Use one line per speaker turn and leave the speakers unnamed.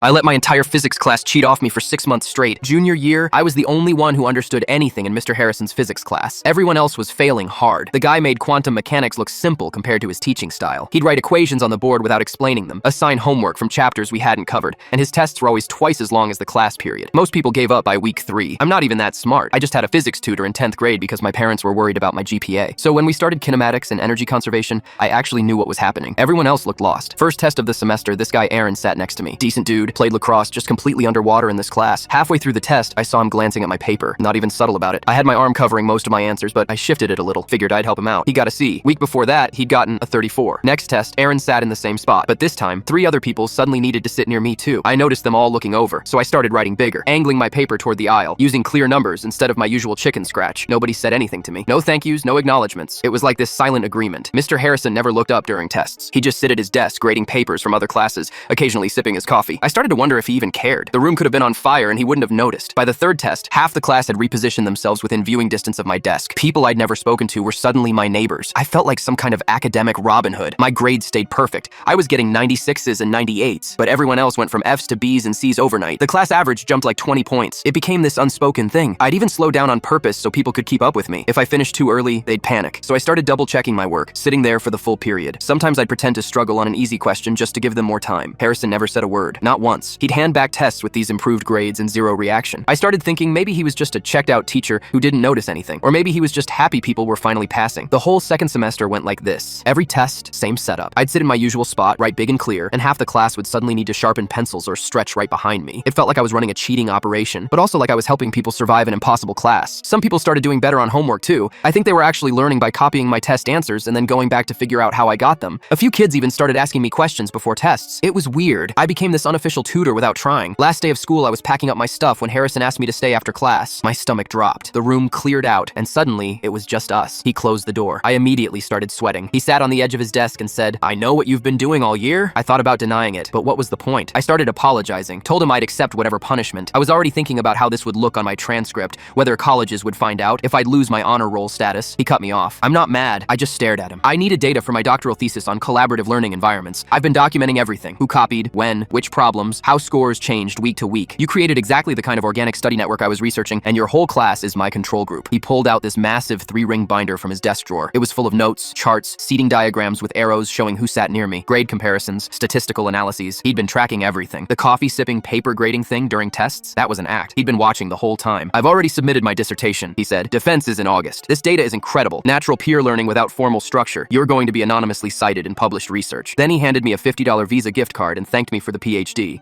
I let my entire physics class cheat off me for 6 months straight. Junior year, I was the only one who understood anything in Mr. Harrison's physics class. Everyone else was failing hard. The guy made quantum mechanics look simple compared to his teaching style. He'd write equations on the board without explaining them, assign homework from chapters we hadn't covered, and his tests were always twice as long as the class period. Most people gave up by week 3. I'm not even that smart. I just had a physics tutor in 10th grade because my parents were worried about my GPA. So when we started kinematics and energy conservation, I actually knew what was happening. Everyone else looked lost. First test of the semester, this guy Aaron sat next to me. Decent dude, played lacrosse, just completely underwater in this class. Halfway through the test, I saw him glancing at my paper, not even subtle about it. I had my arm covering most of my answers, but I shifted it a little. Figured I'd help him out. He got a C. Week before that, he'd gotten a 34. Next test, Aaron sat in the same spot, but this time, 3 other people suddenly needed to sit near me too. I noticed them all looking over, so I started writing bigger, angling my paper toward the aisle, using clear numbers instead of my usual chicken scratch. Nobody said anything to me. No thank yous, no acknowledgements. It was like this silent agreement. Mr. Harrison never looked up during tests. He'd just sit at his desk grading papers from other classes, occasionally sipping his coffee. I started to wonder if he even cared. The room could have been on fire and he wouldn't have noticed. By the 3rd test, half the class had repositioned themselves within viewing distance of my desk. People I'd never spoken to were suddenly my neighbors. I felt like some kind of academic Robin Hood. My grades stayed perfect. I was getting 96s and 98s, but everyone else went from Fs to Bs and Cs overnight. The class average jumped like 20 points. It became this unspoken thing. I'd even slow down on purpose so people could keep up with me. If I finished too early, they'd panic. So I started double-checking my work, sitting there for the full period. Sometimes I'd pretend to struggle on an easy question just to give them more time. Harrison never said a word. Not once. He'd hand back tests with these improved grades and zero reaction. I started thinking maybe he was just a checked-out teacher who didn't notice anything. Or maybe he was just happy people were finally passing. The whole 2nd semester went like this. Every test, same setup. I'd sit in my usual spot, write big and clear, and half the class would suddenly need to sharpen pencils or stretch right behind me. It felt like I was running a cheating operation, but also like I was helping people survive an impossible class. Some people started doing better on homework too. I think they were actually learning by copying my test answers and then going back to figure out how I got them. A few kids even started asking me questions before tests. It was weird. I became this unofficial tutor without trying. Last day of school, I was packing up my stuff when Harrison asked me to stay after class. My stomach dropped. The room cleared out, and suddenly, it was just us. He closed the door. I immediately started sweating. He sat on the edge of his desk and said, "I know what you've been doing all year." I thought about denying it, but what was the point? I started apologizing, told him I'd accept whatever punishment. I was already thinking about how this would look on my transcript, whether colleges would find out, if I'd lose my honor roll status. He cut me off. I'm not mad. I just stared at him. I needed data for my doctoral thesis on collaborative learning environments. I've been documenting everything. Who copied, when, which problems, how scores changed week to week. You created exactly the kind of organic study network I was researching, and your whole class is my control group. He pulled out this massive 3-ring binder from his desk drawer. It was full of notes, charts, seating diagrams with arrows showing who sat near me, grade comparisons, statistical analyses. He'd been tracking everything. The coffee-sipping, paper grading thing during tests, that was an act. He'd been watching the whole time. "I've already submitted my dissertation," he said. "Defense is in August. This data is incredible. Natural peer learning without formal structure. You're going to be anonymously cited in published research." Then he handed me a $50 Visa gift card and thanked me for the PhD.